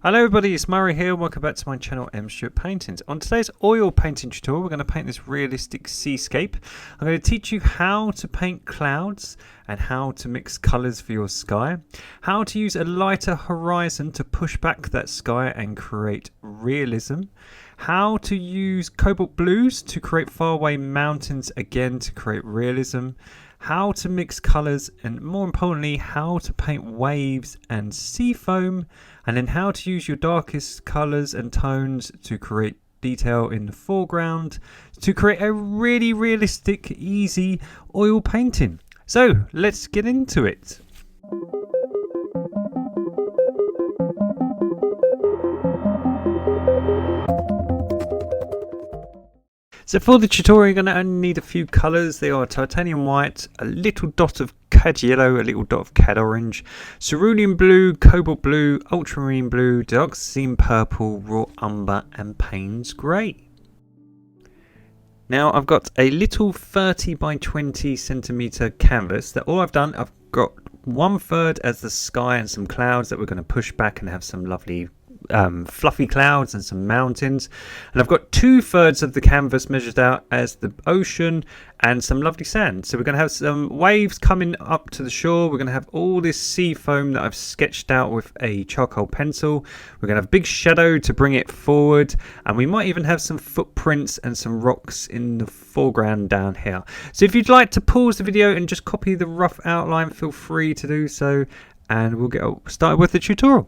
Hello everybody, it's Murray here. Welcome back to my channel M Stewart Paintings. On today's oil painting tutorial, we're going to paint this realistic seascape. I'm going to teach you how to paint clouds and how to mix colours for your sky, how to use a lighter horizon to push back that sky and create realism, how to use cobalt blues to create faraway mountains again to create realism, how to mix colours, and more importantly how to paint waves and sea foam, and then how to use your darkest colours and tones to create detail in the foreground to create a really realistic, easy oil painting. So let's get into it. So for the tutorial, you're going to only need a few colours. They are titanium white, a little dot of cad yellow, a little dot of cad orange, cerulean blue, cobalt blue, ultramarine blue, dioxazine purple, raw umber and Payne's grey. Now I've got a little 30 by 20 centimetre canvas that all I've done, I've got 1/3 as the sky and some clouds that we're going to push back and have some lovely fluffy clouds and some mountains, and I've got 2/3 of the canvas measured out as the ocean and some lovely sand. So we're going to have some waves coming up to the shore. We're going to have all this sea foam that I've sketched out with a charcoal pencil. We're going to have a big shadow to bring it forward, and we might even have some footprints and some rocks in the foreground down here. So if you'd like to pause the video and just copy the rough outline, feel free to do so, and we'll get started with the tutorial.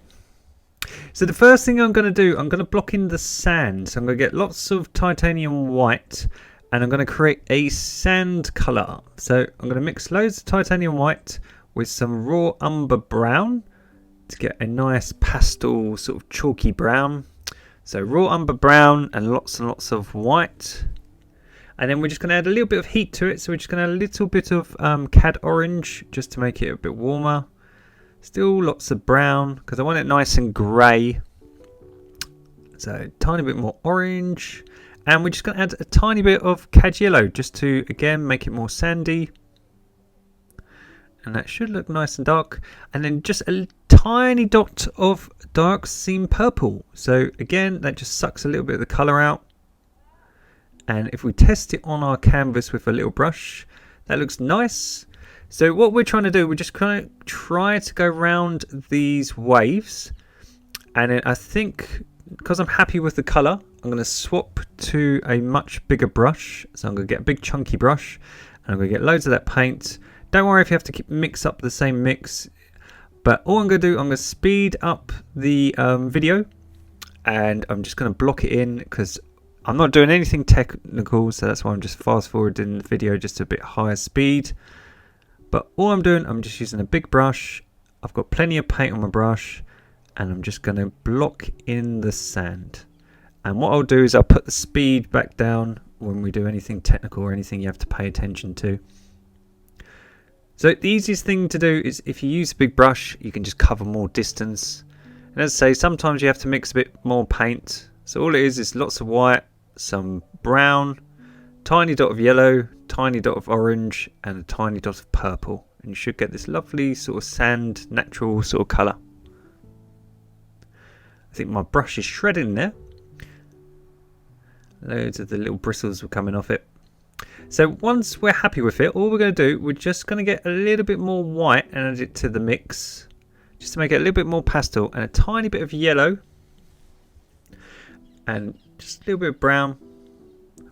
So the first thing I'm going to do, I'm going to block in the sand. So I'm going to get lots of titanium white and I'm going to create a sand colour. So I'm going to mix loads of titanium white with some raw umber brown to get a nice pastel sort of chalky brown. So raw umber brown and lots of white. And then we're just going to add a little bit of heat to it. So we're just going to add a little bit of cad orange just to make it a bit warmer. Still lots of brown because I want it nice and grey. So a tiny bit more orange. And we're just going to add a tiny bit of cad yellow just to, again, make it more sandy. And that should look nice and dark. And then just a tiny dot of dioxazine purple. So again, that just sucks a little bit of the colour out. And if we test it on our canvas with a little brush, that looks nice. So what we're trying to do, we're just kind of try to go around these waves. And then I think, because I'm happy with the colour, I'm going to swap to a much bigger brush. So I'm going to get a big chunky brush. And I'm going to get loads of that paint. Don't worry if you have to mix up the same mix. But all I'm going to do, I'm going to speed up the video. And I'm just going to block it in because I'm not doing anything technical. So that's why I'm just fast forwarding the video just a bit higher speed. But all I'm doing, I'm just using a big brush. I've got plenty of paint on my brush. And I'm just going to block in the sand. And what I'll do is I'll put the speed back down when we do anything technical or anything you have to pay attention to. So the easiest thing to do is if you use a big brush, you can just cover more distance. And as I say, sometimes you have to mix a bit more paint. So all it is lots of white, some brown, tiny dot of yellow, tiny dot of orange and a tiny dot of purple, and you should get this lovely sort of sand natural sort of colour. I think my brush is shredding there. Loads of the little bristles were coming off it. So once we're happy with it, all we're going to do, we're just going to get a little bit more white and add it to the mix just to make it a little bit more pastel, and a tiny bit of yellow and just a little bit of brown.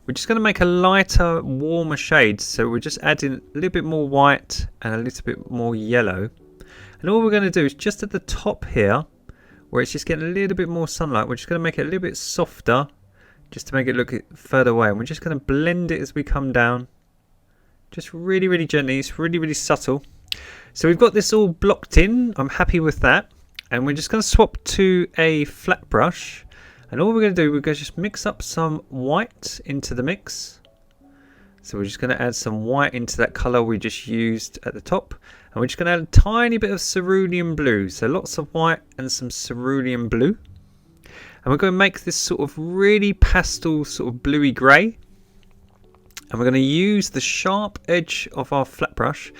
We're just going to make a lighter, warmer shade. So we're just adding a little bit more white and a little bit more yellow. And all we're going to do is just at the top here, where it's just getting a little bit more sunlight, we're just going to make it a little bit softer, just to make it look further away. And we're just going to blend it as we come down. Just really, really gently. It's really, really subtle. So we've got this all blocked in. I'm happy with that. And we're just going to swap to a flat brush. And all we're going to do, we're going to just mix up some white into the mix. So we're just going to add some white into that colour we just used at the top. And we're just going to add a tiny bit of cerulean blue. So lots of white and some cerulean blue. And we're going to make this sort of really pastel, sort of bluey grey. And we're going to use the sharp edge of our flat brush,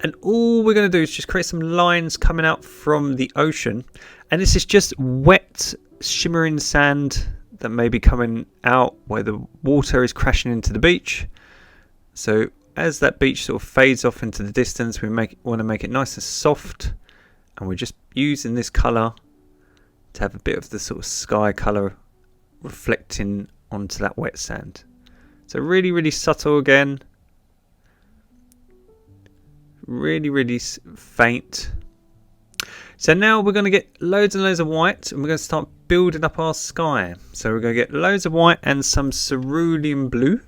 and all we're going to do is just create some lines coming out from the ocean. And this is just wet shimmering sand that may be coming out where the water is crashing into the beach. So as that beach sort of fades off into the distance, we want to make it nice and soft, and we're just using this colour to have a bit of the sort of sky colour reflecting onto that wet sand. So really, really subtle again. Really, really faint. So now we're going to get loads and loads of white, and we're going to start building up our sky. So we're going to get loads of white and some cerulean blue.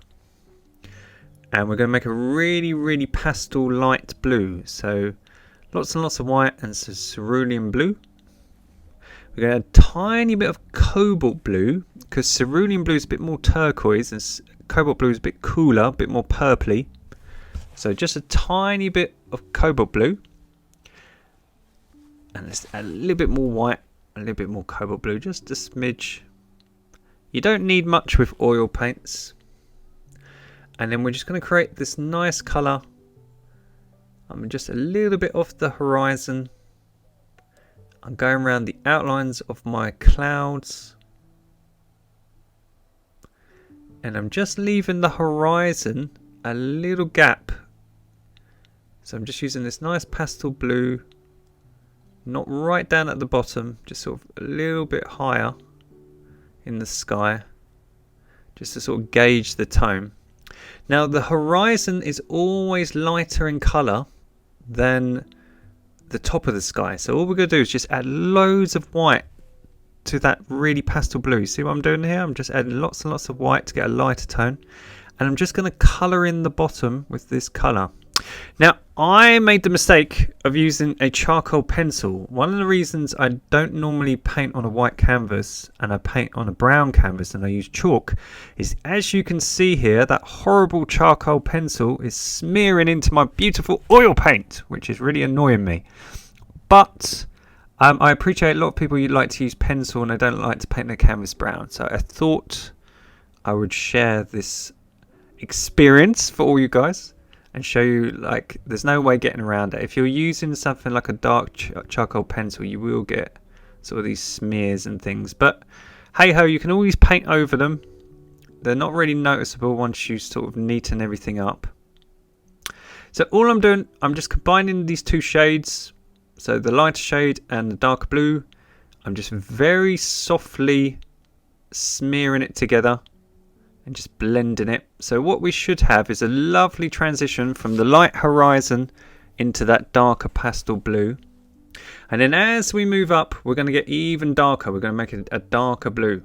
And we're going to make a really, really pastel light blue. So lots and lots of white and some cerulean blue. We're going to add a tiny bit of cobalt blue, because cerulean blue is a bit more turquoise and cobalt blue is a bit cooler, a bit more purpley. So just a tiny bit of cobalt blue. And let's add a little bit more white, a little bit more cobalt blue, just a smidge. You don't need much with oil paints. And then we're just going to create this nice colour. I'm just a little bit off the horizon. I'm going around the outlines of my clouds. And I'm just leaving the horizon a little gap. So I'm just using this nice pastel blue. Not right down at the bottom, just sort of a little bit higher in the sky. Just to sort of gauge the tone. Now the horizon is always lighter in colour than the top of the sky. So all we're going to do is just add loads of white to that really pastel blue. See what I'm doing here? I'm just adding lots and lots of white to get a lighter tone. And I'm just going to colour in the bottom with this colour. Now I made the mistake of using a charcoal pencil. One of the reasons I don't normally paint on a white canvas and I paint on a brown canvas and I use chalk is, as you can see here, that horrible charcoal pencil is smearing into my beautiful oil paint, which is really annoying me. But I appreciate a lot of people you like to use pencil and they don't like to paint their canvas brown. So I thought I would share this experience for all you guys and show you, like, there's no way getting around it. If you're using something like a dark charcoal pencil, you will get sort of these smears and things. But hey ho, you can always paint over them. They're not really noticeable once you sort of neaten everything up. So all I'm doing, I'm just combining these two shades. So the lighter shade and the darker blue. I'm just very softly smearing it together and just blending it. So what we should have is a lovely transition from the light horizon into that darker pastel blue. And then as we move up, we're going to get even darker. We're going to make it a darker blue.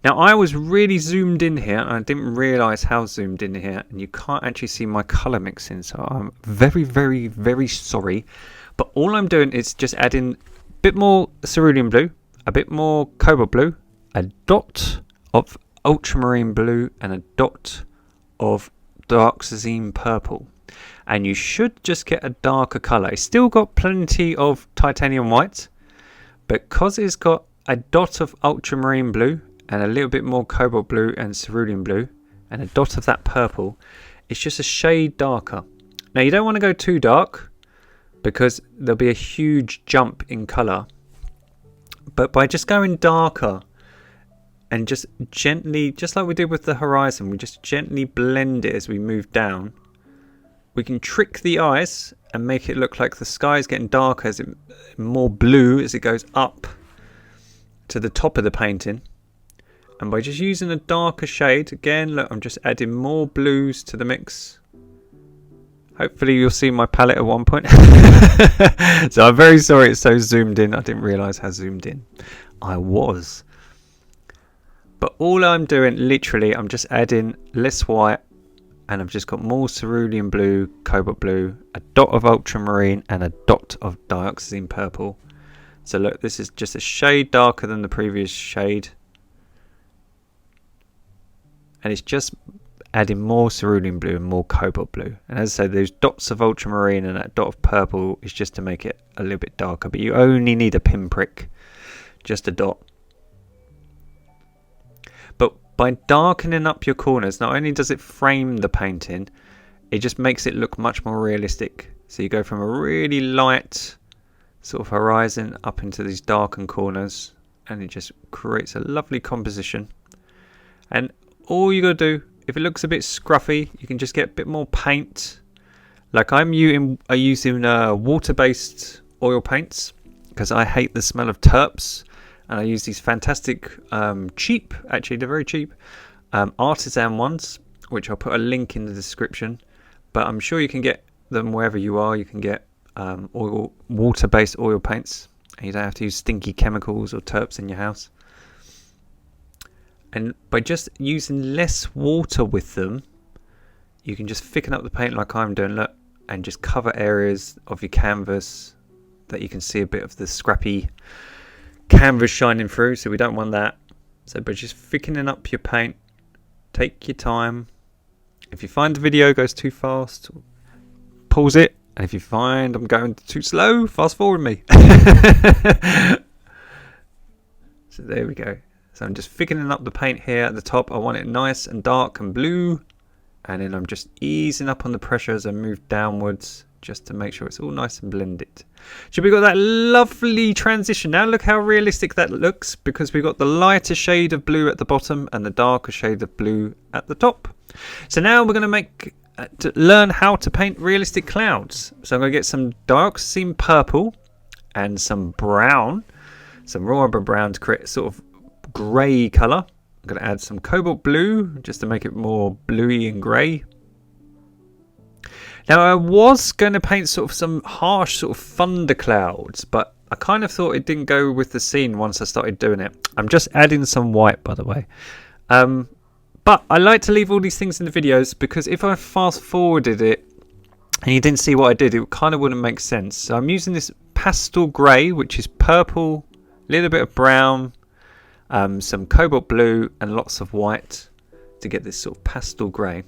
Now I was really zoomed in here and I didn't realise how zoomed in here, and you can't actually see my colour mixing, so I'm very, very, very sorry. But all I'm doing is just adding a bit more cerulean blue, a bit more cobalt blue, a dot of ultramarine blue and a dot of dioxazine purple, and you should just get a darker colour. It's still got plenty of titanium white, but because it's got a dot of ultramarine blue and a little bit more cobalt blue and cerulean blue and a dot of that purple, it's just a shade darker. Now you don't want to go too dark because there'll be a huge jump in colour, but by just going darker and just gently, just like we did with the horizon, we just gently blend it as we move down, we can trick the eyes and make it look like the sky is getting darker, as it more blue as it goes up to the top of the painting. And by just using a darker shade, again, look, I'm just adding more blues to the mix. Hopefully you'll see my palette at one point. So I'm very sorry it's so zoomed in. I didn't realise how zoomed in I was. But all I'm doing, literally, I'm just adding less white, and I've just got more cerulean blue, cobalt blue, a dot of ultramarine and a dot of dioxazine purple. So look, this is just a shade darker than the previous shade. And it's just adding more cerulean blue and more cobalt blue. And as I said, those dots of ultramarine and that dot of purple is just to make it a little bit darker. But you only need a pinprick, just a dot. But by darkening up your corners, not only does it frame the painting, it just makes it look much more realistic. So you go from a really light sort of horizon up into these darkened corners, and it just creates a lovely composition. And all you got to do, if it looks a bit scruffy, you can just get a bit more paint. Like I'm using water-based oil paints because I hate the smell of terps, and I use these fantastic cheap, actually they're very cheap, artisan ones, which I'll put a link in the description. But I'm sure you can get them wherever you are. You can get water-based oil paints, and you don't have to use stinky chemicals or terps in your house. And by just using less water with them, you can just thicken up the paint like I'm doing, look, and just cover areas of your canvas that you can see a bit of the scrappy canvas shining through. So we don't want that. So by just thickening up your paint, take your time. If you find the video goes too fast, pause it. And if you find I'm going too slow, fast forward me. So there we go. So I'm just thickening up the paint here at the top. I want it nice and dark and blue. And then I'm just easing up on the pressure as I move downwards, just to make sure it's all nice and blended. So we got that lovely transition. Now look how realistic that looks, because we've got the lighter shade of blue at the bottom and the darker shade of blue at the top. So now we're going to learn how to paint realistic clouds. So I'm going to get some dark seam purple and some brown, some rubber brown to create sort of grey colour. I'm going to add some cobalt blue just to make it more bluey and grey. Now I was going to paint sort of some harsh sort of thunder clouds, but I kind of thought it didn't go with the scene once I started doing it. I'm just adding some white, by the way. But I like to leave all these things in the videos, because if I fast forwarded it and you didn't see what I did, it kind of wouldn't make sense. So I'm using this pastel grey, which is purple, a little bit of brown, some cobalt blue and lots of white to get this sort of pastel grey.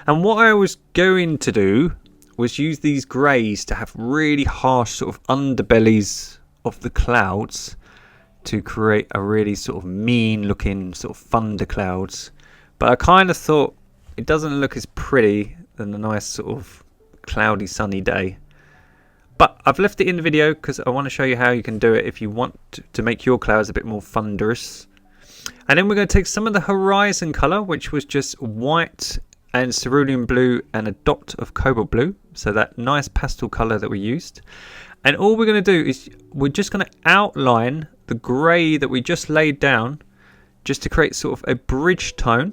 And what I was going to do was use these greys to have really harsh sort of underbellies of the clouds to create a really sort of mean looking sort of thunder clouds. But I kind of thought it doesn't look as pretty than a nice sort of cloudy sunny day. But I've left it in the video because I want to show you how you can do it if you want to make your clouds a bit more thunderous. And then we're going to take some of the horizon colour, which was just white and cerulean blue and a dot of cobalt blue. So that nice pastel colour that we used. And all we're going to do is we're just going to outline the grey that we just laid down, just to create sort of a bridge tone.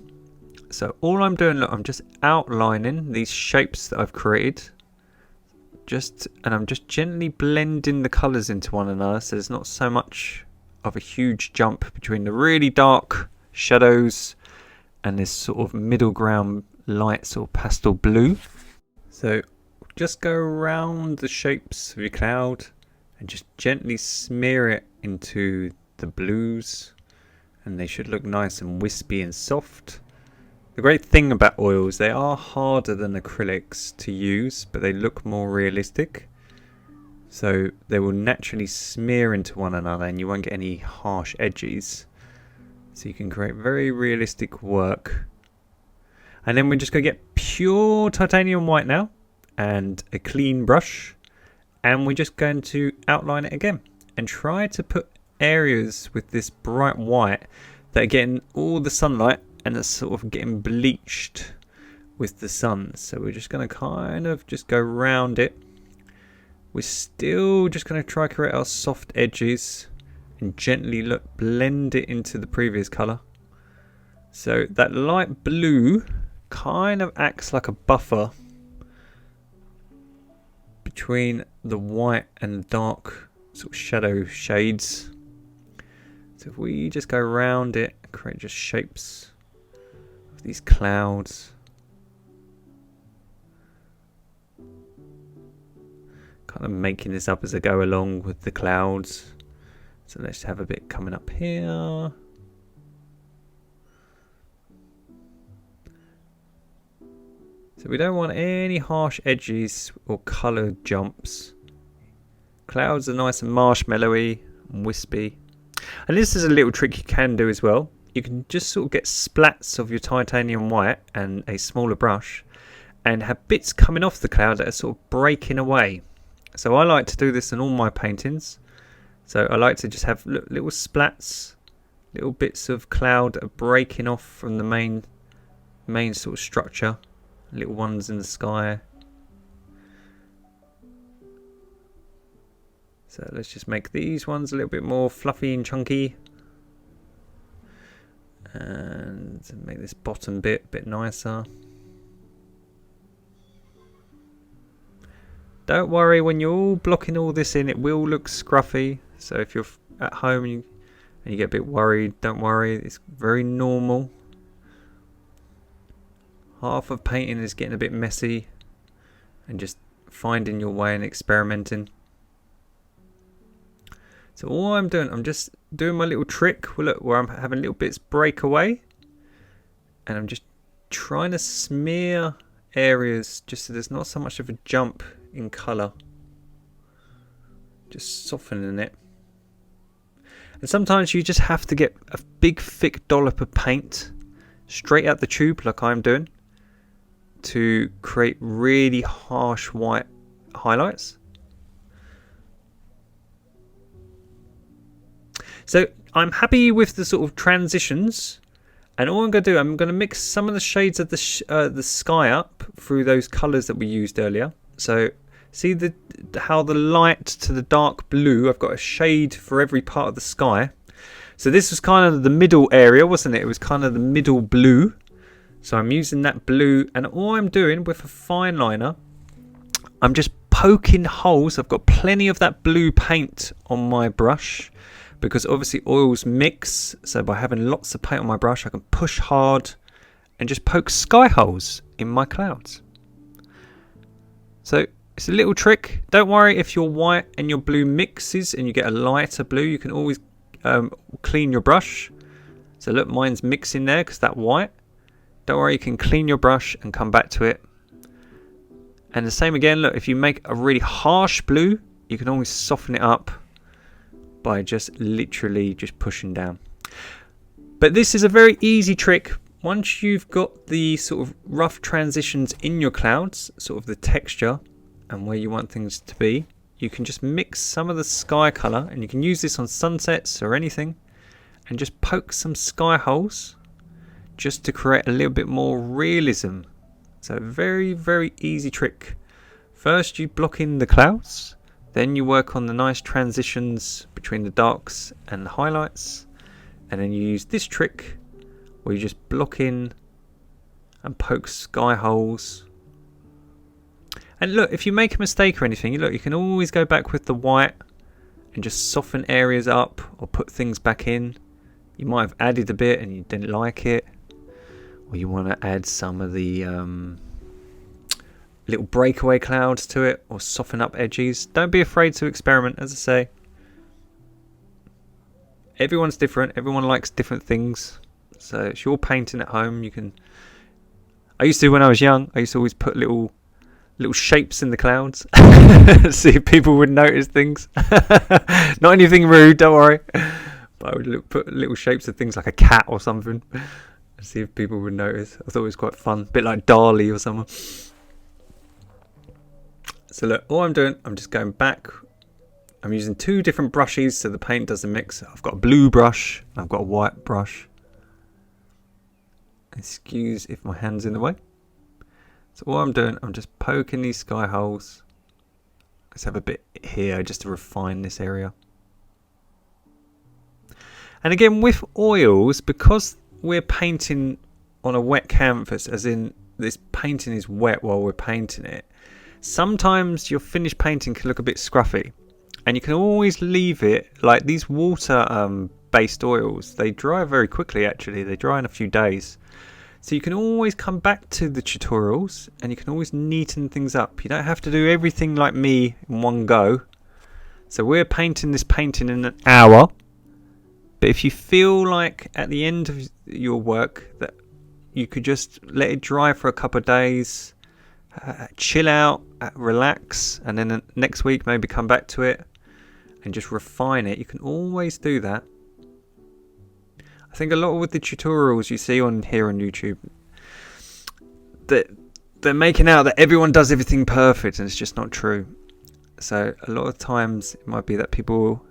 So all I'm doing, look, I'm just outlining these shapes that I've created. And I'm just gently blending the colours into one another, so there's not so much of a huge jump between the really dark shadows and this sort of middle ground light sort of pastel blue. So just go around the shapes of your cloud and just gently smear it into the blues, and they should look nice and wispy and soft. The great thing about oils, they are harder than acrylics to use, but they look more realistic. So they will naturally smear into one another and you won't get any harsh edges. So you can create very realistic work. And then we're just going to get pure titanium white now and a clean brush. And we're just going to outline it again and try to put areas with this bright white that are getting all the sunlight and it's sort of getting bleached with the sun. So we're just going to kind of just go round it. We're still just going to try to create our soft edges and gently blend it into the previous colour. So that light blue kind of acts like a buffer between the white and the dark sort of shadow shades. So if we just go around it, create just shapes of these clouds. Kind of making this up as I go along with the clouds. So let's have a bit coming up here. So we don't want any harsh edges or colour jumps. Clouds are nice and marshmallowy and wispy. And this is a little trick you can do as well. you can just sort of get splats of your titanium white and a smaller brush and have bits coming off the cloud that are sort of breaking away. So I like to do this in all my paintings. So I like to just have little splats, little bits of cloud that are breaking off from the main sort of structure, little ones in the sky. So let's just make these ones a little bit more fluffy and chunky. And make this bottom bit a bit nicer. Don't worry, when you're all blocking all this in, it will look scruffy. So if you're at home and you get a bit worried, don't worry, it's very normal. Half of painting is getting a bit messy and just finding your way and experimenting. So all I'm doing, I'm just doing my little trick. Well, look, where I'm having little bits break away, and I'm just trying to smear areas just so there's not so much of a jump in colour. Just softening it. And sometimes you just have to get a big thick dollop of paint straight out the tube, like I'm doing, to create really harsh white highlights. So I'm happy with the sort of transitions, and all I'm going to do, I'm going to mix some of the shades of the sky up through those colours that we used earlier. So see how the light to the dark blue, I've got a shade for every part of the sky. So this was kind of the middle area, wasn't it? It was kind of the middle blue. So I'm using that blue, and all I'm doing with a fine liner, I'm just poking holes. I've got plenty of that blue paint on my brush, because obviously oils mix. So by having lots of paint on my brush, I can push hard and just poke sky holes in my clouds. So it's a little trick. Don't worry if your white and your blue mixes and you get a lighter blue. You can always clean your brush. So look, mine's mixing there because that white. Don't worry, you can clean your brush and come back to it. And the same again, look, if you make a really harsh blue, you can always soften it up by just literally just pushing down. But this is a very easy trick. Once you've got the sort of rough transitions in your clouds, sort of the texture and where you want things to be, you can just mix some of the sky colour, and you can use this on sunsets or anything, and just poke some sky holes just to create a little bit more realism. So very, very easy trick. First you block in the clouds, then you work on the nice transitions between the darks and the highlights, and then you use this trick where you just block in and poke sky holes. And look, if you make a mistake or anything, look, you can always go back with the white and just soften areas up or put things back in. You might have added a bit and you didn't like it, or you want to add some of the little breakaway clouds to it, or soften up edges. Don't be afraid to experiment, as I say. Everyone's different, everyone likes different things. So it's your painting at home. You can. I used to, when I was young, I used to always put little shapes in the clouds, see if people would notice things. Not anything rude, don't worry. But I would put little shapes of things like a cat or something, and see if people would notice. I thought it was quite fun, a bit like Dali or someone. So look, all I'm doing, I'm just going back. I'm using two different brushes so the paint doesn't mix. I've got a blue brush, and I've got a white brush. Excuse if my hand's in the way. So all I'm doing, I'm just poking these sky holes. Let's have a bit here just to refine this area. And again, with oils, because we're painting on a wet canvas, as in this painting is wet while we're painting it, sometimes your finished painting can look a bit scruffy. And you can always leave it, like these water based oils, they dry very quickly actually. They dry in a few days. So you can always come back to the tutorials and you can always neaten things up. You don't have to do everything like me in one go. So we're painting this painting in an hour. But if you feel like at the end of your work that you could just let it dry for a couple of days, chill out, relax, and then next week maybe come back to it and just refine it, you can always do that. I think a lot with the tutorials you see on here on YouTube, that they're making out that everyone does everything perfect, and it's just not true. So a lot of times it might be that people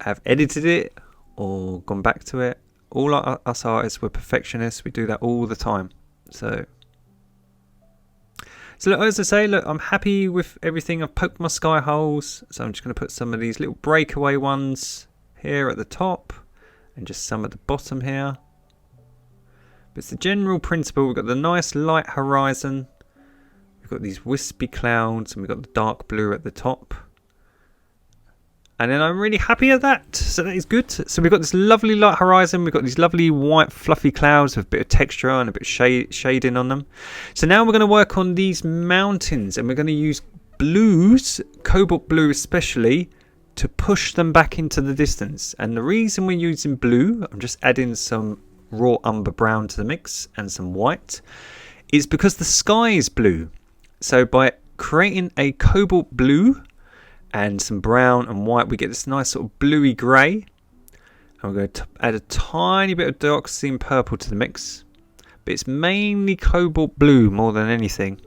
have edited it or gone back to it. All us artists, we're perfectionists. We do that all the time. So look, as I say, look, I'm happy with everything. I've poked my sky holes, so I'm just going to put some of these little breakaway ones here at the top and just some at the bottom here. But it's the general principle. We've got the nice light horizon, we've got these wispy clouds, and we've got the dark blue at the top. And then I'm really happy at that. So that is good. So we've got this lovely light horizon. We've got these lovely white fluffy clouds with a bit of texture and a bit of shading on them. So now we're going to work on these mountains, and we're going to use blues, cobalt blue especially, to push them back into the distance. And the reason we're using blue, I'm just adding some raw umber brown to the mix and some white, is because the sky is blue. So by creating a cobalt blue and some brown and white, we get this nice sort of bluey grey. And we're going to add a tiny bit of dioxazine purple to the mix, but it's mainly cobalt blue more than anything.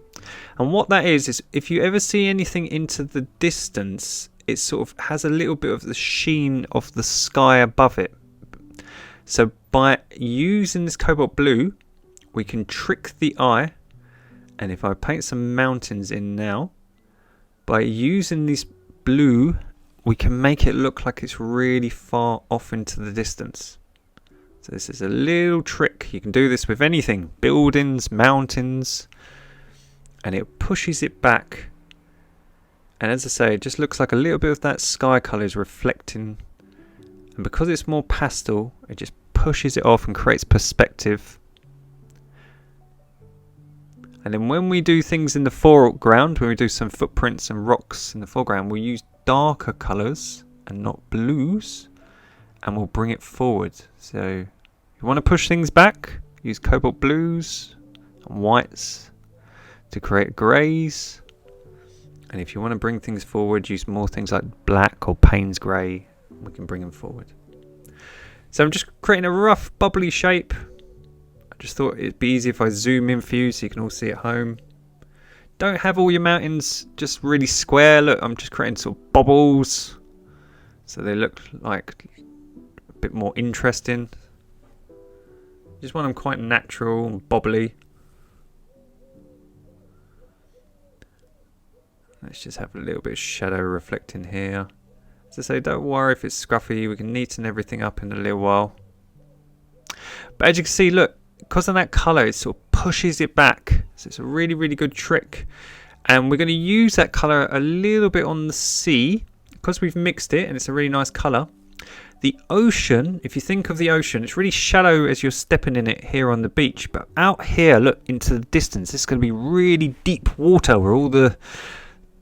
And what that is if you ever see anything into the distance, it sort of has a little bit of the sheen of the sky above it. So by using this cobalt blue, we can trick the eye. And if I paint some mountains in now, by using this blue, we can make it look like it's really far off into the distance. So this is a little trick. You can do this with anything, buildings, mountains, and it pushes it back. And as I say, it just looks like a little bit of that sky colour is reflecting, and because it's more pastel, it just pushes it off and creates perspective. And then when we do things in the foreground, when we do some footprints and rocks in the foreground, we'll use darker colours and not blues, and we'll bring it forward. So if you want to push things back, use cobalt blues and whites to create greys. And if you want to bring things forward, use more things like black or Payne's grey. We can bring them forward. So I'm just creating a rough bubbly shape. I just thought it'd be easy if I zoom in for you so you can all see at home. Don't have all your mountains just really square. Look, I'm just creating sort of bubbles so they look like a bit more interesting. Just want them quite natural and bobbly. Let's just have a little bit of shadow reflecting here. As I say, don't worry if it's scruffy. We can neaten everything up in a little while. But as you can see, look, because of that colour, it sort of pushes it back. So it's a really, really good trick. And we're going to use that colour a little bit on the sea, because we've mixed it and it's a really nice colour. The ocean, if you think of the ocean, it's really shallow as you're stepping in it here on the beach. But out here, look, into the distance, this is going to be really deep water where all the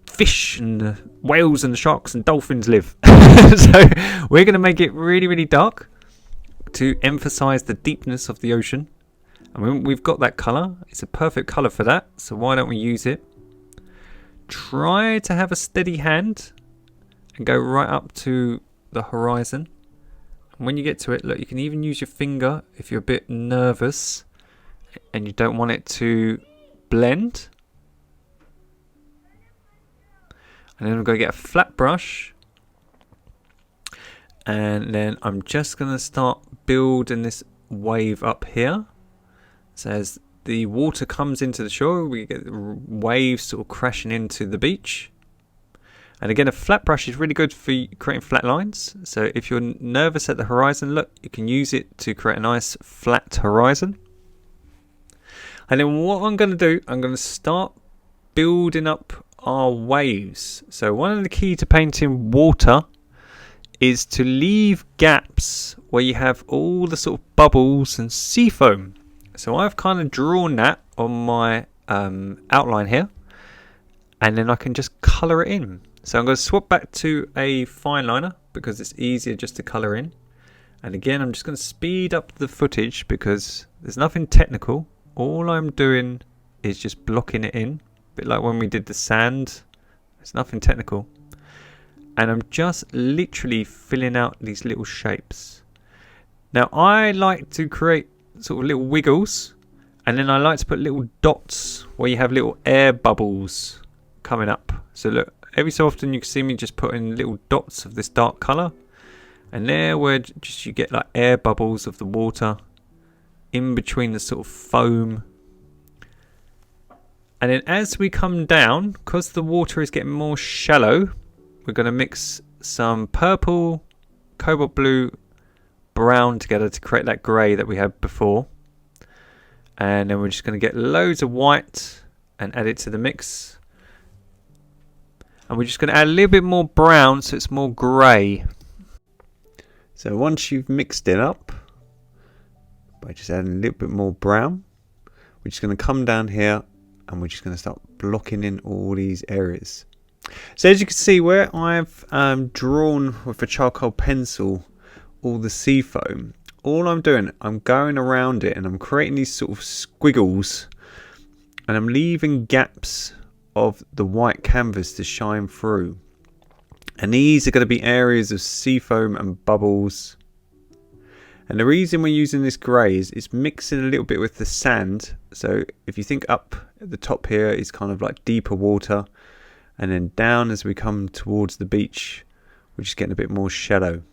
fish and the whales and the sharks and dolphins live. So we're going to make it really, really dark to emphasize the deepness of the ocean. And when we've got that colour, it's a perfect colour for that. So why don't we use it? Try to have a steady hand and go right up to the horizon. And when you get to it, look, you can even use your finger if you're a bit nervous and you don't want it to blend. And then I'm going to get a flat brush, and then I'm just going to start building this wave up here. So as the water comes into the shore, we get waves sort of crashing into the beach. And again, a flat brush is really good for creating flat lines. So if you're nervous at the horizon, look, you can use it to create a nice flat horizon. And then what I'm going to do, I'm going to start building up our waves. So one of the key to painting water is to leave gaps where you have all the sort of bubbles and sea foam. So I've kind of drawn that on my outline here, and then I can just colour it in. So I'm going to swap back to a fine liner because it's easier just to colour in. And again, I'm just going to speed up the footage because there's nothing technical. All I'm doing is just blocking it in. A bit like when we did the sand. There's nothing technical. And I'm just literally filling out these little shapes. Now I like to create sort of little wiggles, and then I like to put little dots where you have little air bubbles coming up. So look, every so often you can see me just putting little dots of this dark colour, and there where just you get like air bubbles of the water in between the sort of foam. And then as we come down, because the water is getting more shallow, we're going to mix some purple, cobalt blue, brown together to create that grey that we had before. And then we're just going to get loads of white and add it to the mix. And we're just going to add a little bit more brown so it's more grey. So once you've mixed it up, by just adding a little bit more brown, we're just going to come down here and we're just going to start blocking in all these areas. So as you can see, where I've drawn with a charcoal pencil all the sea foam, all I'm doing, I'm going around it and I'm creating these sort of squiggles, and I'm leaving gaps of the white canvas to shine through. And these are going to be areas of sea foam and bubbles. And the reason we're using this grey is it's mixing a little bit with the sand. So if you think up at the top here is kind of like deeper water, and then down as we come towards the beach, we're just getting a bit more shallow.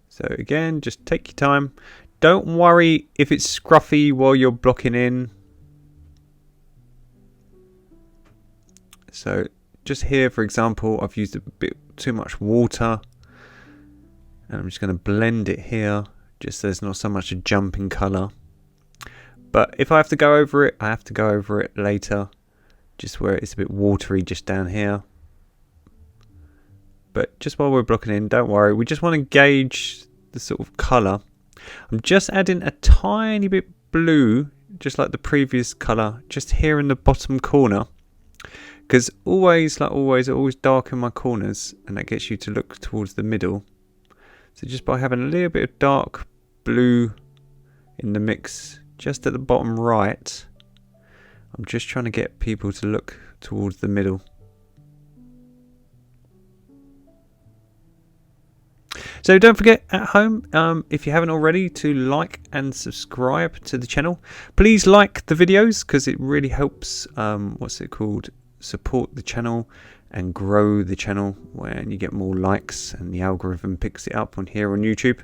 So again, just take your time. Don't worry if it's scruffy while you're blocking in. So just here, for example, I've used a bit too much water. And I'm just going to blend it here, just so there's not so much a jump in colour. But if I have to go over it, I have to go over it later, just where it's a bit watery just down here. But just while we're blocking in, don't worry, we just want to gauge the sort of colour. I'm just adding a tiny bit blue, just like the previous colour, just here in the bottom corner. Because always, like always, I always darken my corners, and that gets you to look towards the middle. So just by having a little bit of dark blue in the mix, just at the bottom right, I'm just trying to get people to look towards the middle. So don't forget at home, if you haven't already, to like and subscribe to the channel. Please like the videos because it really helps, support the channel and grow the channel when you get more likes and the algorithm picks it up on here on YouTube.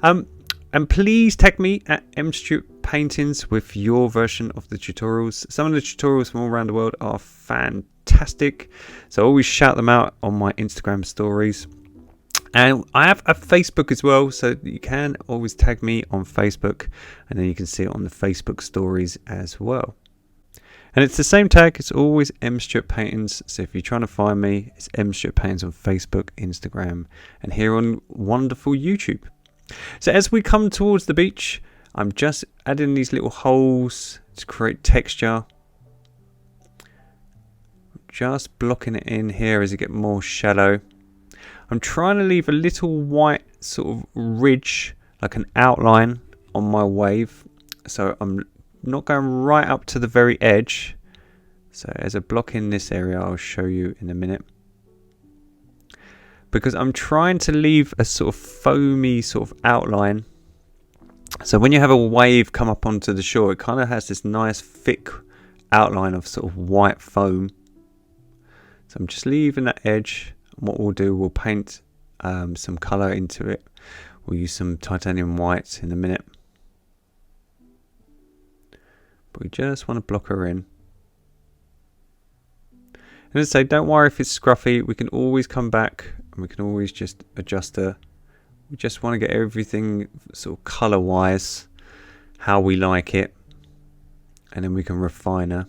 And please tag me at mstuartpaintings with your version of the tutorials. Some of the tutorials from all around the world are fantastic, so I always shout them out on my Instagram stories. And I have a Facebook as well, so you can always tag me on Facebook, and then you can see it on the Facebook stories as well. And it's the same tag, it's always mstuartpaintings. So if you're trying to find me, it's mstuartpaintings on Facebook, Instagram, and here on wonderful YouTube. So as we come towards the beach, I'm just adding these little holes to create texture. Just blocking it in here as it gets more shallow. I'm trying to leave a little white sort of ridge, like an outline on my wave. So I'm not going right up to the very edge. So as I block in this area, I'll show you in a minute. Because I'm trying to leave a sort of foamy sort of outline. So when you have a wave come up onto the shore, it kind of has this nice thick outline of sort of white foam. So I'm just leaving that edge. And what we'll do, we'll paint some colour into it. We'll use some titanium white in a minute. But we just want to block her in. And as I say, don't worry if it's scruffy. We can always come back and we can always just adjust her. We just want to get everything sort of colour wise how we like it, and then we can refine her.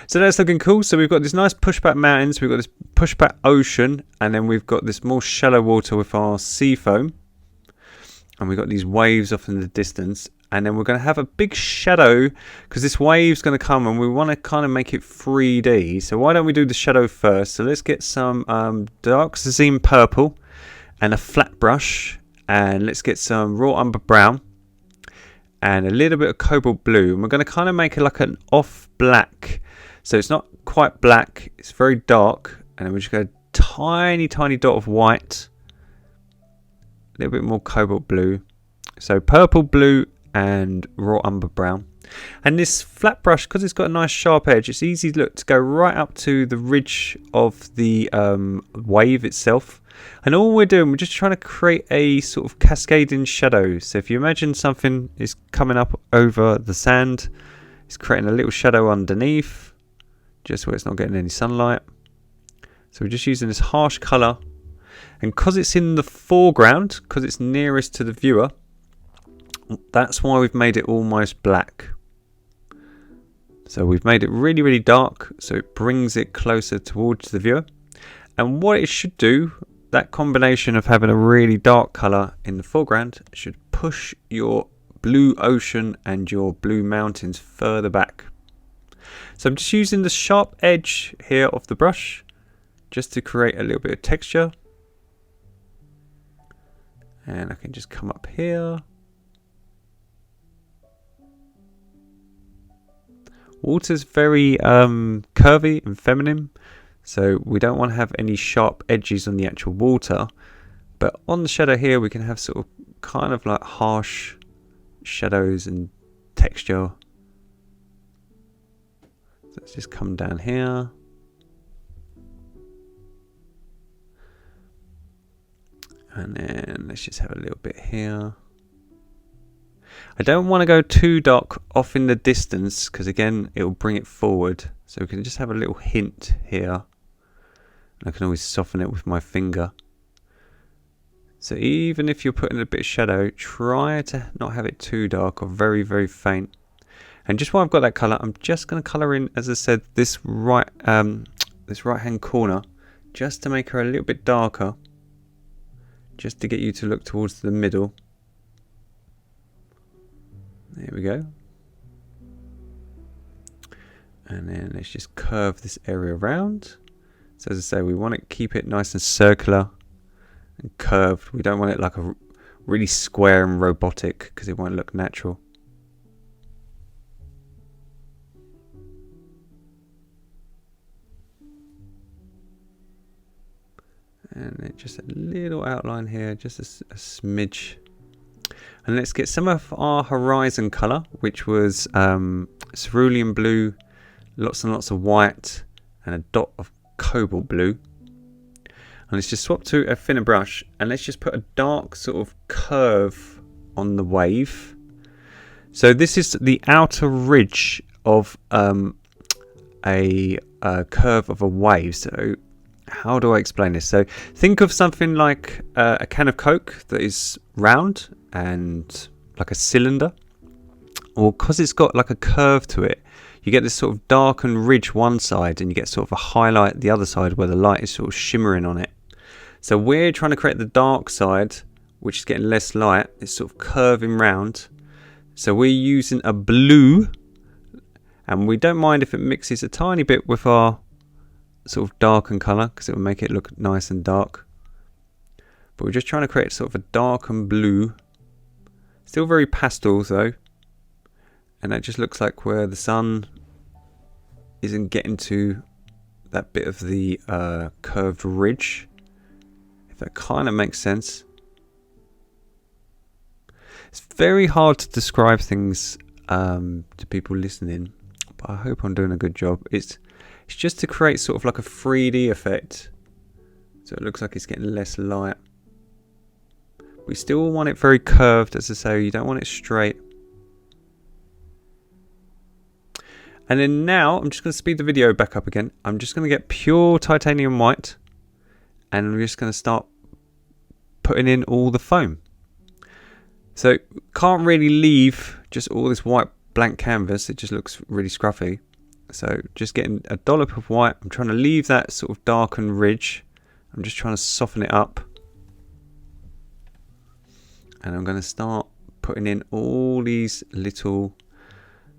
So that's looking cool. So we've got this nice pushback mountains, we've got this pushback ocean, and then we've got this more shallow water with our sea foam, and we've got these waves off in the distance. And then we're going to have a big shadow because this wave's going to come and we want to kind of make it 3D. So why don't we do the shadow first? So let's get some dark Zazine purple and a flat brush. And let's get some raw umber brown and a little bit of cobalt blue. And we're going to kind of make it like an off black. So it's not quite black, it's very dark. And then we're just going to tiny dot of white. a little bit more cobalt blue. So purple, blue and raw umber brown. And this flat brush, because it's got a nice sharp edge, it's easy to go right up to the ridge of the wave itself. And all we're doing, we're just trying to create a sort of cascading shadow. So if you imagine something is coming up over the sand, it's creating a little shadow underneath, just where it's not getting any sunlight. So we're just using this harsh colour. And because it's in the foreground, because it's nearest to the viewer, that's why we've made it almost black. So we've made it really, really dark, so it brings it closer towards the viewer. And what it should do, that combination of having a really dark colour in the foreground, should push your blue ocean and your blue mountains further back. So I'm just using the sharp edge here of the brush just to create a little bit of texture. And I can just come up here. Water's very curvy and feminine, so we don't want to have any sharp edges on the actual water. But on the shadow here, we can have sort of kind of like harsh shadows and texture. So let's just come down here. And then let's just have a little bit here. I don't want to go too dark off in the distance, because again it will bring it forward. So we can just have a little hint here. And I can always soften it with my finger. So even if you're putting a bit of shadow, try to not have it too dark or very, very faint. And just while I've got that colour, I'm just going to colour in, as I said, this right hand corner, just to make her a little bit darker, just to get you to look towards the middle. There we go. And then let's just curve this area around. So as I say, we want to keep it nice and circular and curved. We don't want it like a really square and robotic, because it won't look natural. And then just a little outline here, just a smidge. And let's get some of our horizon colour, which was cerulean blue, lots and lots of white, and a dot of cobalt blue. And let's just swap to a thinner brush, and let's just put a dark sort of curve on the wave. So this is the outer ridge of a curve of a wave. So how do I explain this? So think of something like a can of Coke that is round and like a cylinder. Well, because it's got like a curve to it, you get this sort of darkened ridge one side, and you get sort of a highlight the other side where the light is sort of shimmering on it. So we're trying to create the dark side, which is getting less light. It's sort of curving round. So we're using a blue, and we don't mind if it mixes a tiny bit with our sort of darken colour, because it will make it look nice and dark. But we're just trying to create sort of a dark and blue, still very pastel though, and that just looks like where the sun isn't getting to that bit of the curved ridge, if that kind of makes sense. It's very hard to describe things to people listening, but I hope I'm doing a good job. It's just to create sort of like a 3D effect, so it looks like it's getting less light. We still want it very curved, as I say, you don't want it straight. And then now, I'm just going to speed the video back up again. I'm just going to get pure titanium white, and I'm just going to start putting in all the foam. So, can't really leave just all this white blank canvas, it just looks really scruffy. So, just getting a dollop of white, I'm trying to leave that sort of darkened ridge. I'm just trying to soften it up. And I'm going to start putting in all these little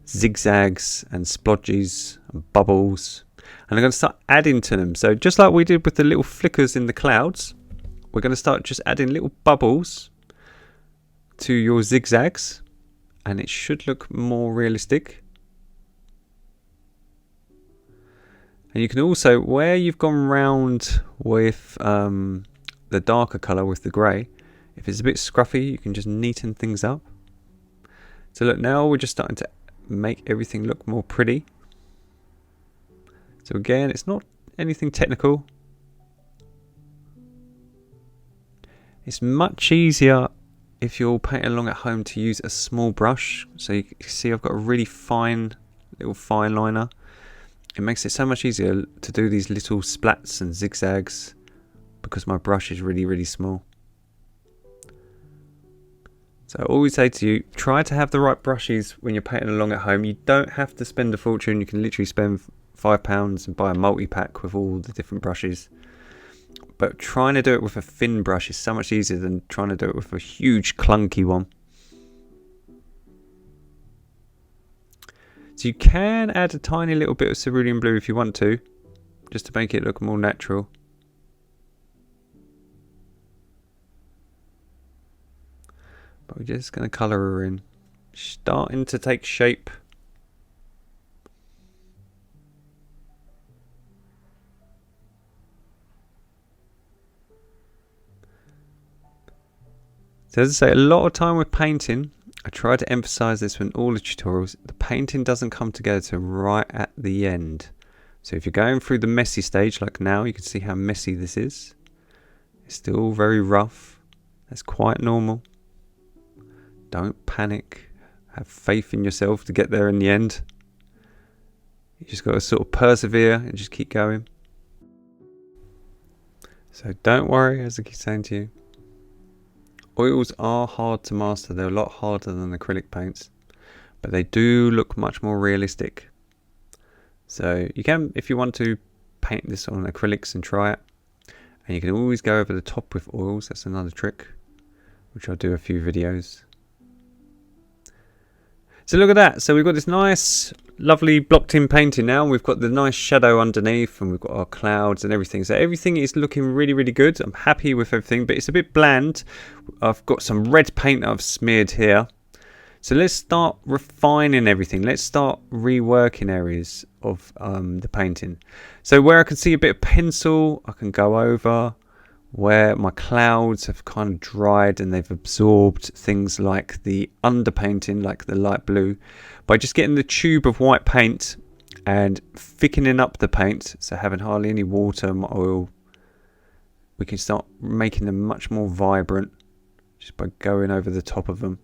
zigzags and splodges and bubbles, and I'm going to start adding to them. So just like we did with the little flickers in the clouds, we're going to start just adding little bubbles to your zigzags, and it should look more realistic. And you can also, where you've gone round with the darker colour with the grey, If it's a bit scruffy, you can just neaten things up. So look, now we're just starting to make everything look more pretty. So again, it's not anything technical. It's much easier if you're painting along at home to use a small brush. So you can see I've got a really fine little fine liner. It makes it so much easier to do these little splats and zigzags because my brush is really, really small. So I always say to you, try to have the right brushes when you're painting along at home. You don't have to spend a fortune. You can literally spend £5 and buy a multi-pack with all the different brushes. But trying to do it with a thin brush is so much easier than trying to do it with a huge clunky one. So you can add a tiny little bit of cerulean blue if you want to, just to make it look more natural. But we're just going to colour her in. Starting to take shape. So as I say, a lot of time with painting, I try to emphasize this in all the tutorials, the painting doesn't come together till right at the end. So if you're going through the messy stage, like now, you can see how messy this is. It's still very rough. That's quite normal. Don't panic. Have faith in yourself to get there in the end. You just got to sort of persevere and just keep going. So don't worry, as I keep saying to you. Oils are hard to master. They're a lot harder than acrylic paints, but they do look much more realistic. So you can, if you want to, paint this on acrylics and try it. And you can always go over the top with oils. That's another trick, which I'll do a few videos. So look at that. So we've got this nice, lovely blocked in painting now. We've got the nice shadow underneath and we've got our clouds and everything. So everything is looking really, really good. I'm happy with everything, but it's a bit bland. I've got some red paint I've smeared here. So let's start refining everything. Let's start reworking areas of the painting. So where I can see a bit of pencil, I can go over. Where my clouds have kind of dried and they've absorbed things like the underpainting, like the light blue, by just getting the tube of white paint and thickening up the paint, so having hardly any water and oil, we can start making them much more vibrant just by going over the top of them.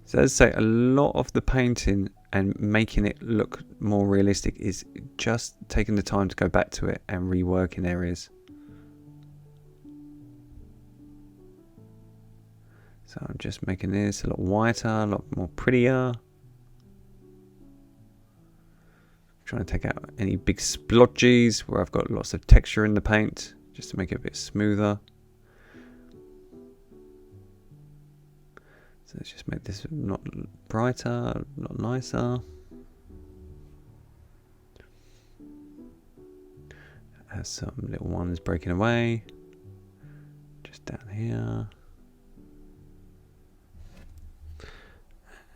So as I say, a lot of the painting and making it look more realistic is just taking the time to go back to it and reworking areas. So I'm just making this a lot whiter, a lot more prettier. Trying to take out any big splodges where I've got lots of texture in the paint, just to make it a bit smoother. So let's just make this not brighter, not nicer. Has some little ones breaking away. Just down here.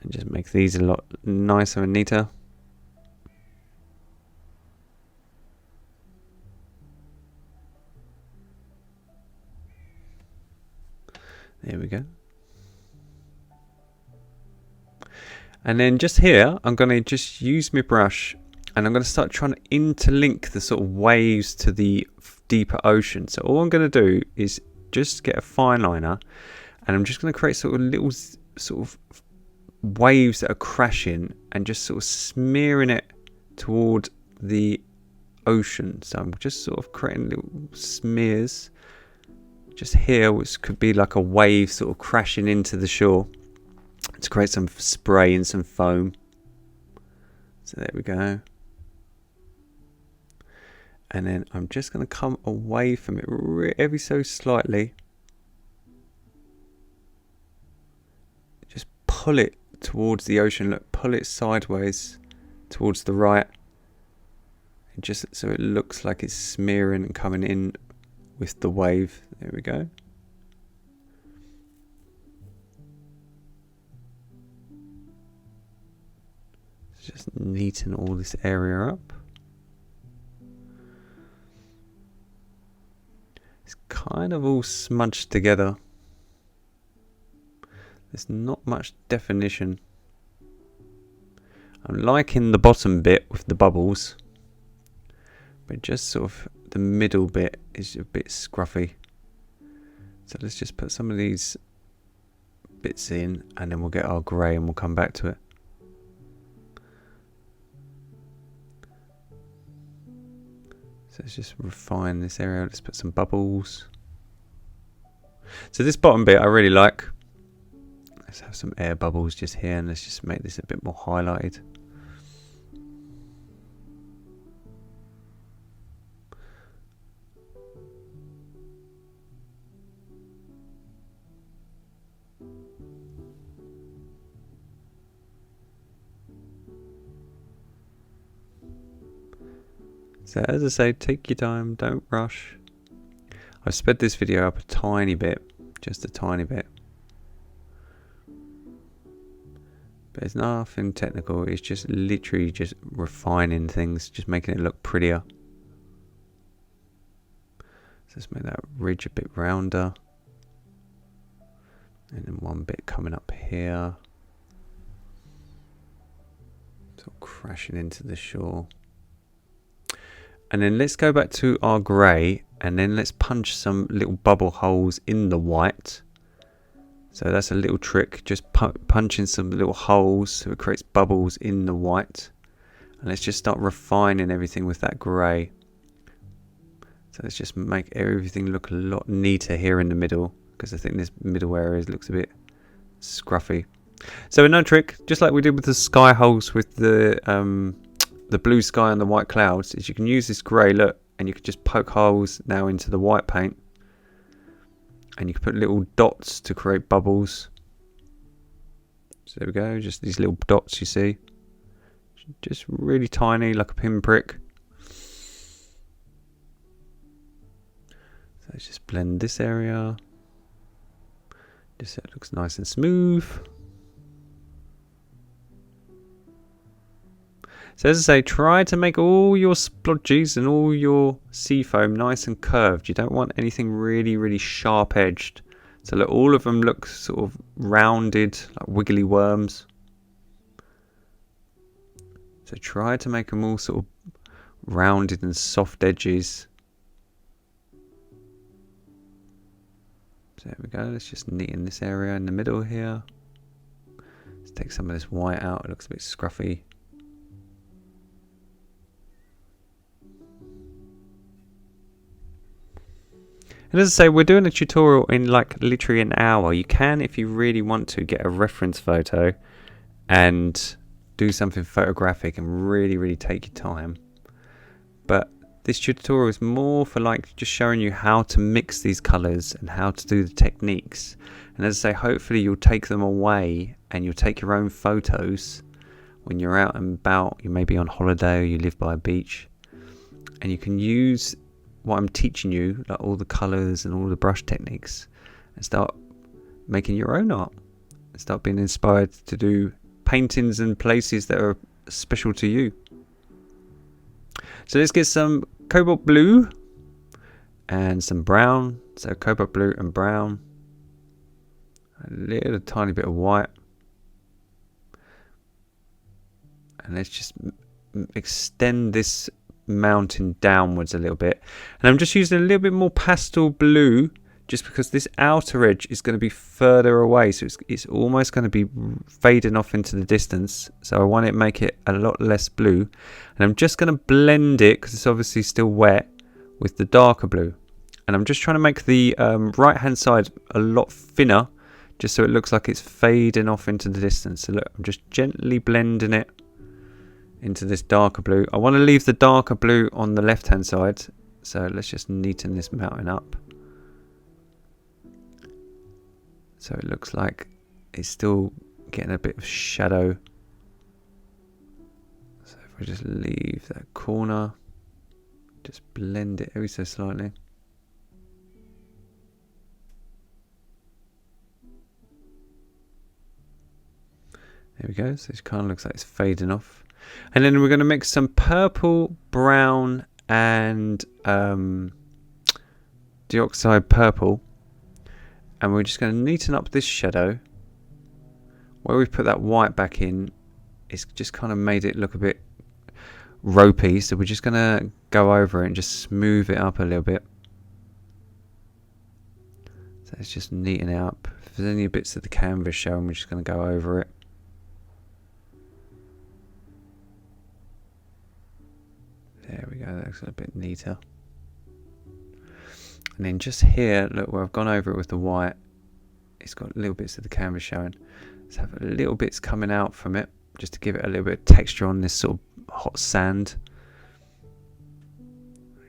And just make these a lot nicer and neater. There we go. And then just here, I'm going to just use my brush and I'm going to start trying to interlink the sort of waves to the deeper ocean. So all I'm going to do is just get a fine liner and I'm just going to create sort of little sort of waves that are crashing and just sort of smearing it toward the ocean. So I'm just sort of creating little smears just here, which could be like a wave sort of crashing into the shore, to create some spray and some foam. So there we go. And then I'm just going to come away from it ever so slightly. Just pull it towards the ocean. Look, pull it sideways towards the right. And just so it looks like it's smearing and coming in with the wave. There we go. Just neaten all this area up. It's kind of all smudged together. There's not much definition. I'm liking the bottom bit with the bubbles, but just sort of the middle bit is a bit scruffy. So let's just put some of these bits in, and then we'll get our grey and we'll come back to it. So let's just refine this area. Let's put some bubbles. So this bottom bit I really like. Let's have some air bubbles just here, and let's just make this a bit more highlighted. So as I say, take your time, don't rush. I've sped this video up a tiny bit, just a tiny bit. But it's nothing technical, it's just literally just refining things, just making it look prettier. So let's make that ridge a bit rounder. And then one bit coming up here. Sort of crashing into the shore. And then let's go back to our grey, and then let's punch some little bubble holes in the white. So that's a little trick, just punching some little holes so it creates bubbles in the white. And let's just start refining everything with that grey. So let's just make everything look a lot neater here in the middle, because I think this middle area looks a bit scruffy. So another trick, just like we did with the sky holes with the blue sky and the white clouds, is you can use this grey, look, and you can just poke holes now into the white paint, and you can put little dots to create bubbles. So there we go, just these little dots you see, just really tiny, like a pinprick. So let's just blend this area just so it looks nice and smooth. So as I say, try to make all your splodges and all your sea foam nice and curved. You don't want anything really, really sharp edged. So let all of them look sort of rounded, like wiggly worms. So try to make them all sort of rounded and soft edges. So there we go, let's just neaten this area in the middle here. Let's take some of this white out, it looks a bit scruffy. And as I say, we're doing a tutorial in like literally an hour. You can, if you really want to, get a reference photo and do something photographic and really, really take your time. But this tutorial is more for like just showing you how to mix these colours and how to do the techniques. And as I say, hopefully you'll take them away and you'll take your own photos when you're out and about. You may be on holiday or you live by a beach, and you can use what I'm teaching you, like all the colours and all the brush techniques, and start making your own art and start being inspired to do paintings in places that are special to you. So let's get some cobalt blue and some brown. So cobalt blue and brown, a little tiny bit of white, and let's just extend this mountain downwards a little bit. And I'm just using a little bit more pastel blue just because this outer edge is going to be further away, so it's almost going to be fading off into the distance. So I want to make it a lot less blue, and I'm just going to blend it because it's obviously still wet with the darker blue. And I'm just trying to make the right hand side a lot thinner, just so it looks like it's fading off into the distance. So look, I'm just gently blending it into this darker blue. I want to leave the darker blue on the left hand side, so let's just neaten this mountain up so it looks like it's still getting a bit of shadow. So if I just leave that corner, just blend it ever so slightly. There we go, so it kind of looks like it's fading off. And then we're going to mix some purple, brown and deoxide purple, and we're just going to neaten up this shadow. Where we've put that white back in, it's just kind of made it look a bit ropey, so we're just going to go over it and just smooth it up a little bit. So let's just neaten it up. If there's any bits of the canvas showing, we're just going to go over it. There we go, that looks a bit neater. And then just here, look where I've gone over it with the white, it's got little bits of the canvas showing. Let's have little bits coming out from it, just to give it a little bit of texture on this sort of hot sand.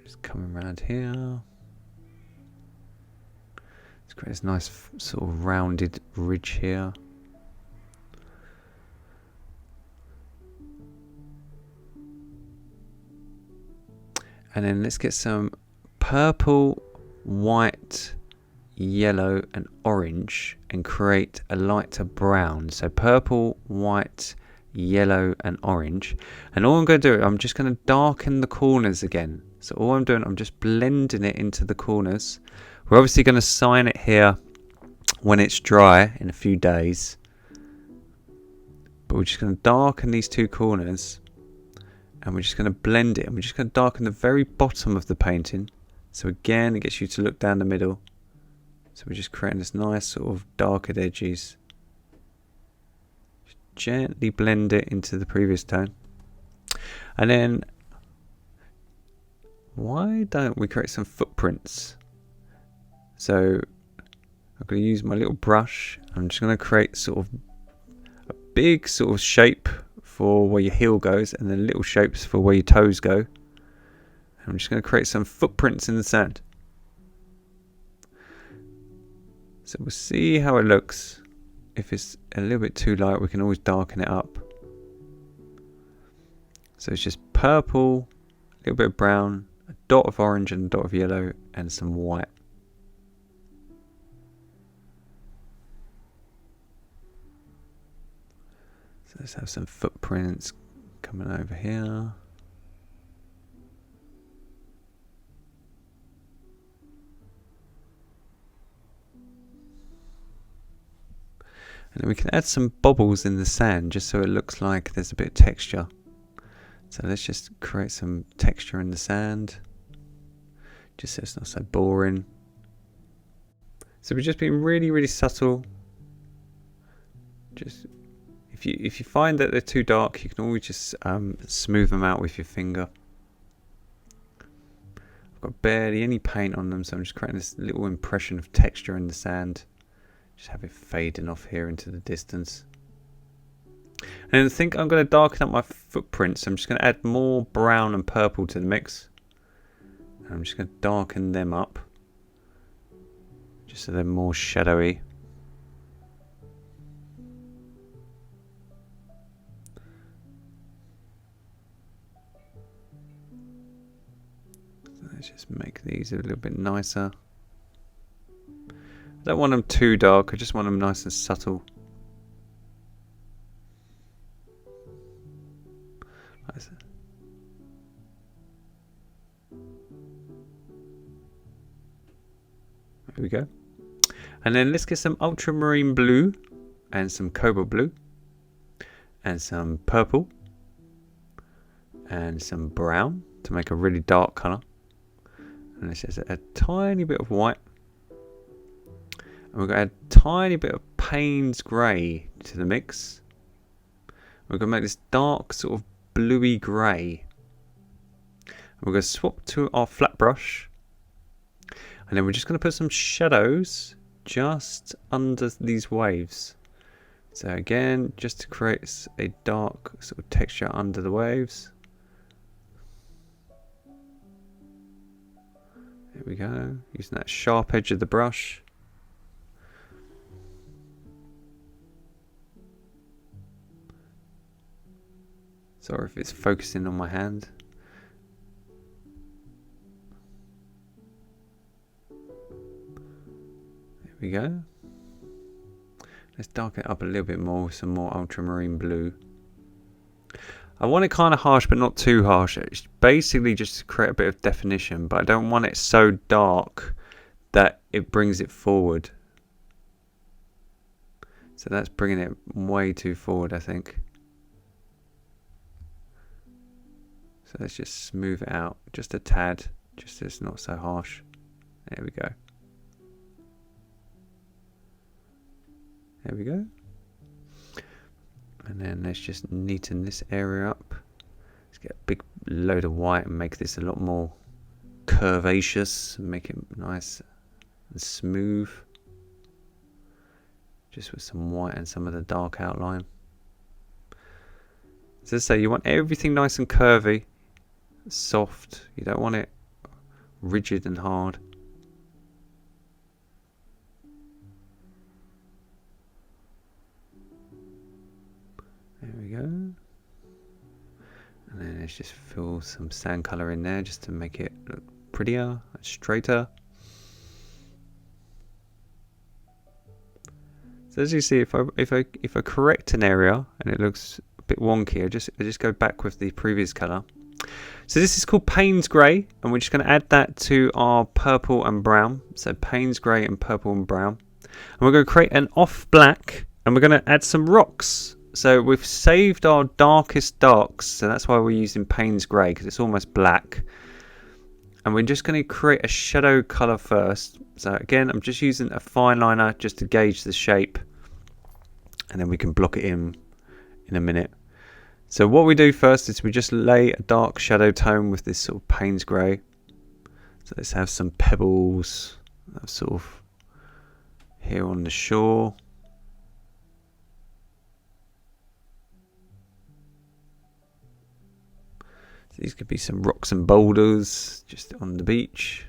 Just coming around here. Let's create this nice sort of rounded ridge here. And then let's get some purple, white, yellow and orange and create a lighter brown. So purple, white, yellow and orange. And all I'm going to do, I'm just going to darken the corners again. So all I'm doing, I'm just blending it into the corners. We're obviously going to sign it here when it's dry in a few days. But we're just going to darken these two corners. And we're just going to blend it, and we're just going to darken the very bottom of the painting. So again, it gets you to look down the middle. So we're just creating this nice sort of darker edges. Just gently blend it into the previous tone. And then, why don't we create some footprints? So I'm going to use my little brush. I'm just going to create sort of a big sort of shape for where your heel goes, and then little shapes for where your toes go. And I'm just going to create some footprints in the sand. So we'll see how it looks. If it's a little bit too light, we can always darken it up. So it's just purple, a little bit of brown, a dot of orange and a dot of yellow, and some white. Let's have some footprints coming over here. And then we can add some bubbles in the sand just so it looks like there's a bit of texture. So let's just create some texture in the sand, just so it's not so boring. So we've just been really subtle. Just if you find that they're too dark, you can always just smooth them out with your finger. I've got barely any paint on them, so I'm just creating this little impression of texture in the sand. Just have it fading off here into the distance. And I think I'm going to darken up my footprints. I'm just going to add more brown and purple to the mix. And I'm just going to darken them up, just so they're more shadowy. Let's just make these a little bit nicer. I don't want them too dark, I just want them nice and subtle. There we go. And then let's get some ultramarine blue and some cobalt blue and some purple and some brown to make a really dark colour. And let's just add a tiny bit of white. And we're going to add a tiny bit of Payne's grey to the mix. We're going to make this dark sort of bluey grey. We're going to swap to our flat brush. And then we're just going to put some shadows just under these waves. So again, just to create a dark sort of texture under the waves. There we go, using that sharp edge of the brush. Sorry if it's focusing on my hand. There we go. Let's darken it up a little bit more with some more ultramarine blue. I want it kind of harsh, but not too harsh. It's basically just to create a bit of definition, but I don't want it so dark that it brings it forward. So that's bringing it way too forward, I think. So let's just smooth it out just a tad, just so it's not so harsh. There we go. There we go. And then let's just neaten this area up. Let's get a big load of white and make this a lot more curvaceous, make it nice and smooth. Just with some white and some of the dark outline. So as I say, you want everything nice and curvy, soft. You don't want it rigid and hard. There we go. And then let's just fill some sand colour in there just to make it look prettier, straighter. So as you see, if I correct an area and it looks a bit wonky, I just go back with the previous colour. So this is called Payne's Grey, and we're just going to add that to our purple and brown. So Payne's Grey and purple and brown. And we're going to create an off black, and we're going to add some rocks. So we've saved our darkest darks, so that's why we're using Payne's Grey, because it's almost black. And we're just going to create a shadow colour first. So again, I'm just using a fine liner just to gauge the shape. And then we can block it in a minute. So what we do first is we just lay a dark shadow tone with this sort of Payne's Grey. So let's have some pebbles sort of here on the shore. So these could be some rocks and boulders just on the beach.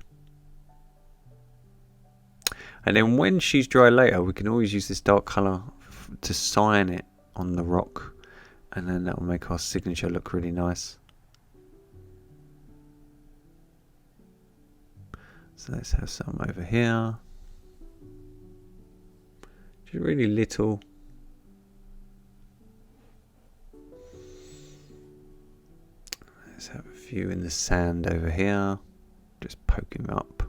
And then when she's dry later, we can always use this dark colour to sign it on the rock. And then that will make our signature look really nice. So let's have some over here. Just really little. Let's have a few in the sand over here. Just poke him up.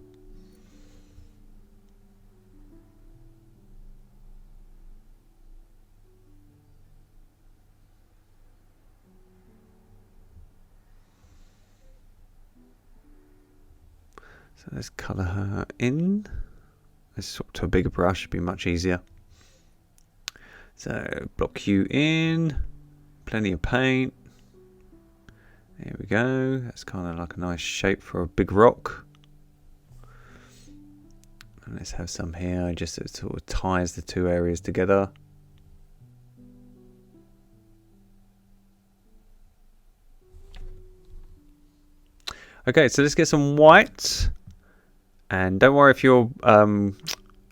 So let's colour her in. Let's swap to a bigger brush, it'd be much easier. So block you in, plenty of paint. There we go. That's kind of like a nice shape for a big rock. And let's have some here, just so it sort of ties the two areas together. Okay, so let's get some white. And don't worry if you're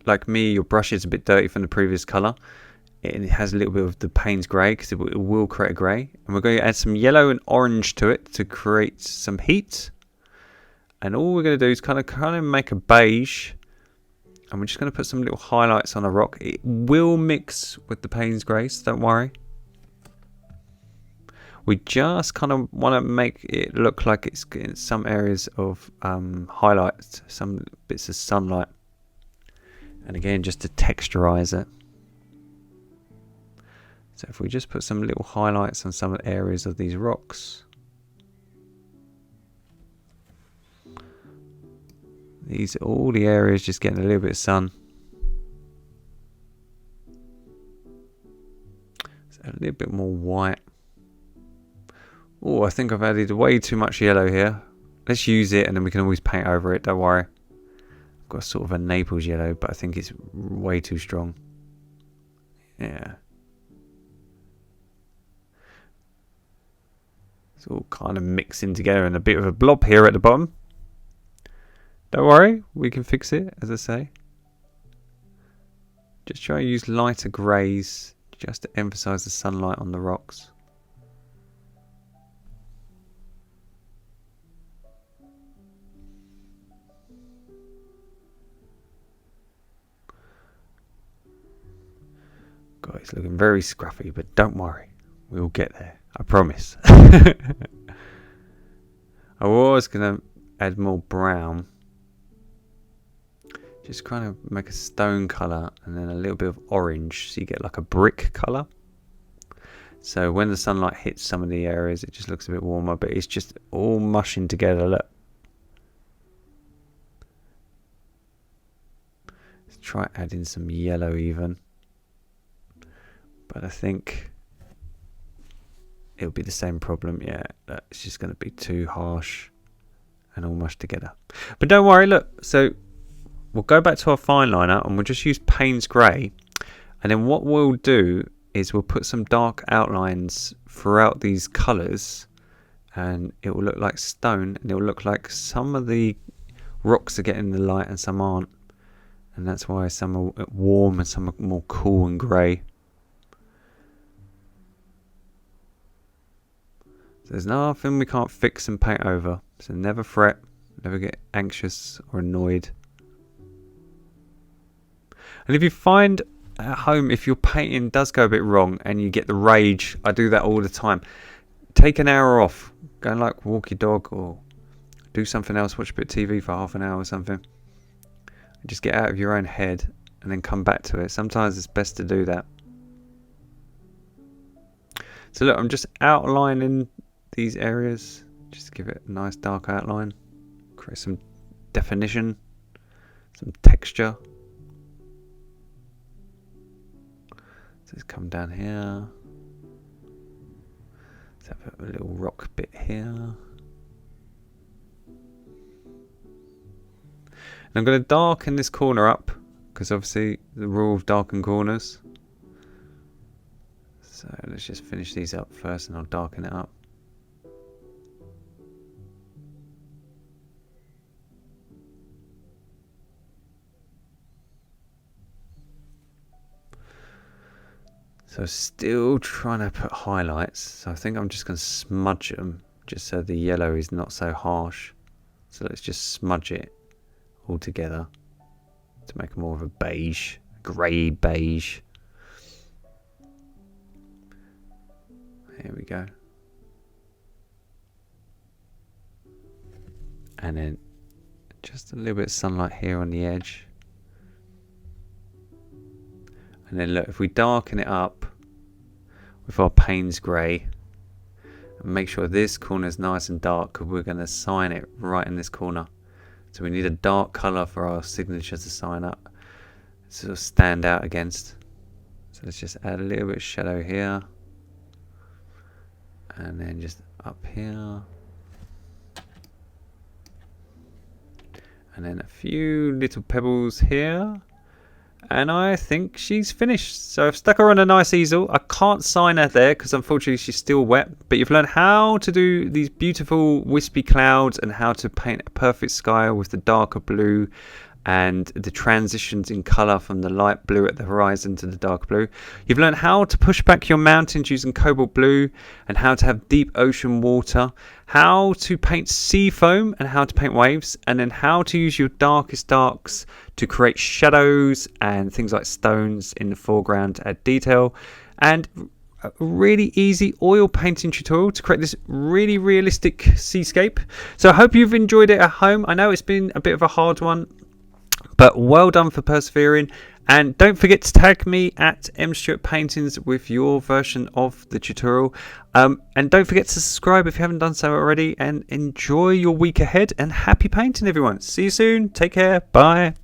like me, your brush is a bit dirty from the previous colour. It has a little bit of the Payne's Grey because it will create a grey. And we're going to add some yellow and orange to it to create some heat. And all we're going to do is kind of make a beige. And we're just going to put some little highlights on the rock. It will mix with the Payne's Grey, so don't worry. We just kind of want to make it look like it's getting some areas of highlights, some bits of sunlight. And again, just to texturize it. So if we just put some little highlights on some areas of these rocks. These are all the areas just getting a little bit of sun. So a little bit more white. Oh, I think I've added way too much yellow here. Let's use it and then we can always paint over it, don't worry. I've got sort of a Naples yellow, but I think it's way too strong. Yeah. It's all kind of mixing together in a bit of a blob here at the bottom. Don't worry, we can fix it, as I say. Just try and use lighter greys just to emphasize the sunlight on the rocks. God, it's looking very scruffy, but don't worry. We'll get there. I promise. I was going to add more brown Just kind of make a stone colour and then a little bit of orange so you get like a brick colour. So when the sunlight hits some of the areas, it just looks a bit warmer, but it's just all mushing together. Look. Let's try adding some yellow even. But I think it'll be the same problem. Yeah, it's just going to be too harsh and all mushed together. But don't worry, look. So we'll go back to our fine liner and we'll just use Payne's Grey. And then what we'll do is we'll put some dark outlines throughout these colours, and it will look like stone, and it will look like some of the rocks are getting the light and some aren't, and that's why some are warm and some are more cool and grey. So there's nothing we can't fix and paint over, so never fret, never get anxious or annoyed. And if you find at home, if your painting does go a bit wrong and you get the rage, I do that all the time. Take an hour off, go and like walk your dog or do something else, watch a bit of TV for half an hour or something. And just get out of your own head and then come back to it. Sometimes it's best to do that. So look, I'm just outlining these areas, just to give it a nice dark outline, create some definition, some texture. So let's come down here. Let's have a little rock bit here. And I'm going to darken this corner up, because obviously the rule of darken corners. So let's just finish these up first and I'll darken it up. So still trying to put highlights, so I think I'm just going to smudge them just so the yellow is not so harsh. So let's just smudge it all together to make it more of a beige, grey beige. Here we go. And then just a little bit of sunlight here on the edge. And then look, if we darken it up with our Payne's Grey, and make sure this corner is nice and dark, because we're going to sign it right in this corner. So we need a dark colour for our signature to sign up, sort of stand out against. So let's just add a little bit of shadow here, and then just up here, and then a few little pebbles here. And I think she's finished. So I've stuck her on a nice easel. I can't sign her there because unfortunately she's still wet. But you've learned how to do these beautiful wispy clouds and how to paint a perfect sky with the darker blue and the transitions in colour from the light blue at the horizon to the dark blue. You've learned how to push back your mountains using cobalt blue and how to have deep ocean water, how to paint sea foam and how to paint waves, and then how to use your darkest darks to create shadows and things like stones in the foreground to add detail, and a really easy oil painting tutorial to create this really realistic seascape. So I hope you've enjoyed it at home. I know it's been a bit of a hard one, but well done for persevering. And don't forget to tag me at Stewart Paintings with your version of the tutorial. And don't forget to subscribe if you haven't done so already. And enjoy your week ahead. And happy painting, everyone. See you soon. Take care. Bye.